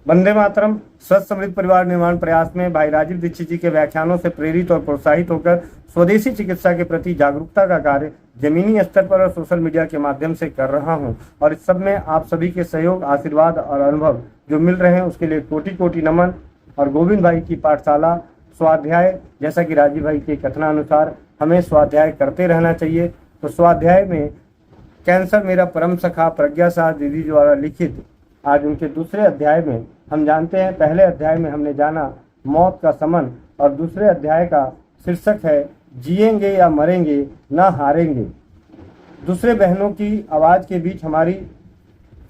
वंदे मातरम। स्वस्थ समृद्ध परिवार निर्माण प्रयास में भाई राजीव दीक्षित जी के व्याख्यानों से प्रेरित और प्रोत्साहित होकर स्वदेशी चिकित्सा के प्रति जागरूकता का कार्य जमीनी स्तर पर और सोशल मीडिया के माध्यम से कर रहा हूं, और इस सब में आप सभी के सहयोग, आशीर्वाद और अनुभव जो मिल रहे हैं उसके लिए कोटि कोटि नमन। और गोविंद भाई की पाठशाला स्वाध्याय, जैसा कि राजीव भाई के कथनानुसार हमें स्वाध्याय करते रहना चाहिए, तो स्वाध्याय में कैंसर मेरा परम सखा प्रज्ञा साह दीदी द्वारा लिखित आज उनके दूसरे अध्याय में हम जानते हैं, पहले अध्याय में हमने जाना मौत का समन, और दूसरे अध्याय का शीर्षक है जिएंगे या मरेंगे ना हारेंगे। दूसरे बहनों की आवाज़ के बीच हमारी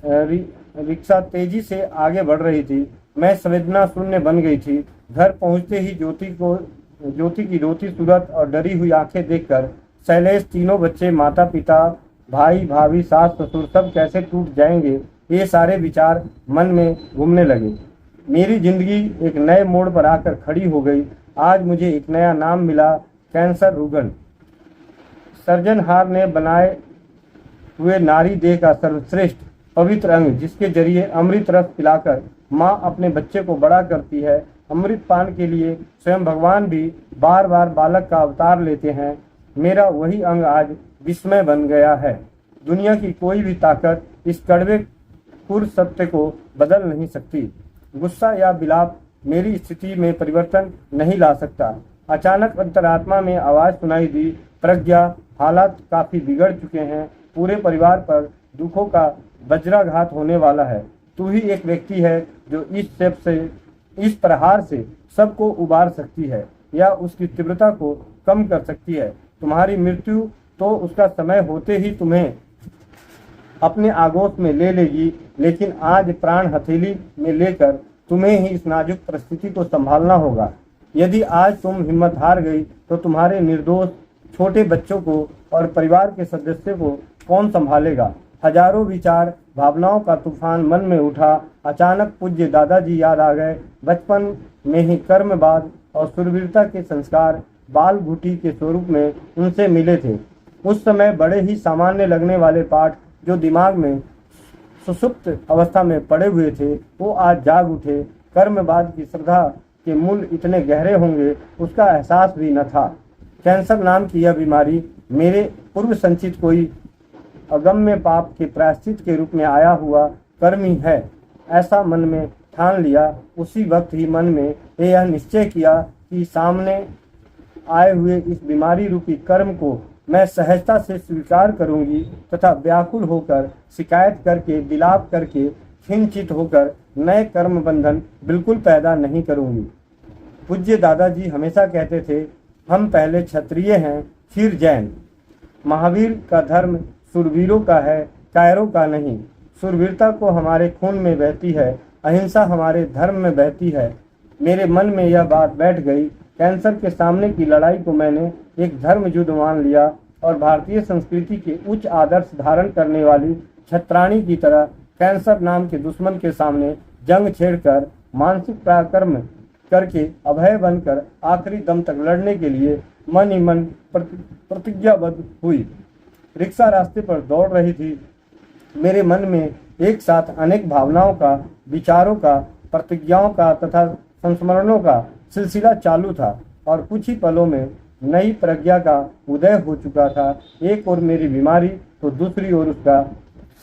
रिक्शा तेजी से आगे बढ़ रही थी। मैं संवेदना शून्य बन गई थी। घर पहुंचते ही ज्योति की रोती सूरत और डरी हुई आंखें देखकर शैलेश, तीनों बच्चे, माता पिता, भाई भाभी, सास ससुर सब कैसे टूट जाएंगे, ये सारे विचार मन में घूमने लगे। मेरी जिंदगी एक नए मोड़ पर आकर खड़ी हो गई। आज मुझे एक नया नाम मिला, कैंसर रुगन। सर्जनहार ने बनाए हुए नारी देह का सर्वश्रेष्ठ पवित्र अंग, जिसके जरिए अमृत रस पिलाकर माँ अपने बच्चे को बड़ा करती है। अमृत पान के लिए स्वयं भगवान भी बार बार बालक का अवतार लेते हैं। मेरा वही अंग आज विस्मय बन गया है। दुनिया की कोई भी ताकत इस कड़वे क्रूर सत्य को बदल नहीं सकती। गुस्सा या विलाप मेरी स्थिति में परिवर्तन नहीं ला सकता। अचानक अंतरात्मा में आवाज सुनाई दी, प्रज्ञा, हालात काफी बिगड़ चुके हैं। पूरे परिवार पर दुखों का वज्राघात होने वाला है। तू ही एक व्यक्ति है जो इस प्रहार से सबको उबार सकती है या उसकी तीव्रता को कम कर सकती है। तुम्हारी मृत्यु तो उसका समय होते ही तुम्हें अपने आगोश में ले लेगी, लेकिन आज प्राण हथेली में लेकर तुम्हें ही इस नाजुक परिस्थिति को संभालना होगा। यदि आज तुम हिम्मत हार गई तो तुम्हारे निर्दोष छोटे बच्चों को और परिवार के सदस्यों को कौन संभालेगा। हजारों विचार, भावनाओं का तूफान मन में उठा। अचानक पूज्य दादाजी याद आ गए। बचपन में ही कर्मवाद और शूरवीरता के संस्कार बाल घुटी के स्वरूप में उनसे मिले थे। उस समय बड़े ही सामान्य लगने वाले पाठ जो दिमाग में सुसुप्त अवस्था में पड़े हुए थे, वो आज जाग उठे। कर्मवाद की श्रद्धा के मूल इतने गहरे होंगे उसका एहसास भी न था। कैंसर नाम की यह बीमारी मेरे पूर्व संचित कोई अगम्य पाप के प्रायश्चित के रूप में आया हुआ कर्म ही है, ऐसा मन में ठान लिया। उसी वक्त ही मन में यह निश्चय किया कि सामने आए हुए इस बीमारी रूपी कर्म को मैं सहजता से स्वीकार करूंगी तथा व्याकुल होकर, शिकायत करके, विलाप करके, खिंचित होकर नए कर्म बंधन बिल्कुल पैदा नहीं करूंगी। पूज्य दादाजी हमेशा कहते थे, हम पहले क्षत्रिय हैं फिर जैन। महावीर का धर्म शूरवीरों का है, कायरों का नहीं। शूरवीरता को हमारे खून में बहती है, अहिंसा हमारे धर्म में बहती है। मेरे मन में यह बात बैठ गई। कैंसर के सामने की लड़ाई को मैंने एक धर्म युद्ध मान लिया और भारतीय संस्कृति के उच्च आदर्श धारण करने वाली छत्राणी की तरह कैंसर नाम के दुश्मन के सामने जंग छेड़कर, मानसिक पराक्रम करके, अभय बनकर आखिरी दम तक लड़ने के लिए मन ही मन प्रतिज्ञाबद्ध हुई। रिक्शा रास्ते पर दौड़ रही थी। मेरे मन में एक साथ अनेक भावनाओं का, विचारों का, प्रतिज्ञाओं का तथा संस्मरणों का सिलसिला चालू था और कुछ ही पलों में नई प्रज्ञा का उदय हो चुका था। एक ओर मेरी बीमारी तो दूसरी ओर उसका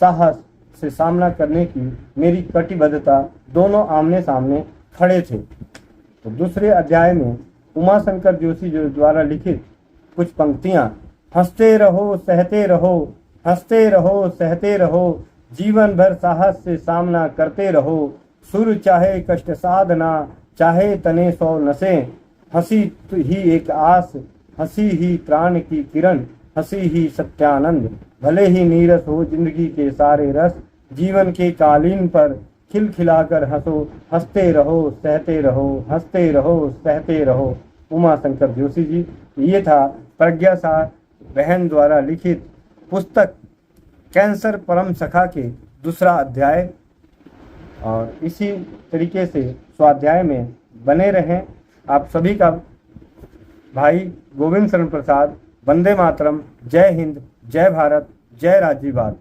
साहस से सामना करने की मेरी कटिबद्धता, दोनों आमने सामने खड़े थे। तो दूसरे अध्याय में उमाशंकर जोशी द्वारा लिखित कुछ पंक्तियां, हंसते रहो सहते रहो, हंसते रहो सहते रहो, जीवन भर साहस से सामना करते रहो। सुर चाहे कष्ट साधना, चाहे तने 100 नशे, हंसी ही एक आस, हंसी ही प्राण की किरण, हंसी ही सत्यानंद। भले ही नीरस हो जिंदगी के सारे रस, जीवन के कालीन पर खिलखिलाकर हंसो, हंसते रहो सहते रहो, हंसते रहो सहते रहो। उमाशंकर जोशी जी। ये था प्रज्ञा साह बहन द्वारा लिखित पुस्तक कैंसर परम सखा के दूसरा अध्याय। और इसी तरीके से स्वाध्याय में बने रहें। आप सभी का भाई गोविंद शरण प्रसाद। वंदे मातरम। जय हिंद, जय भारत, जय राज्यवाद।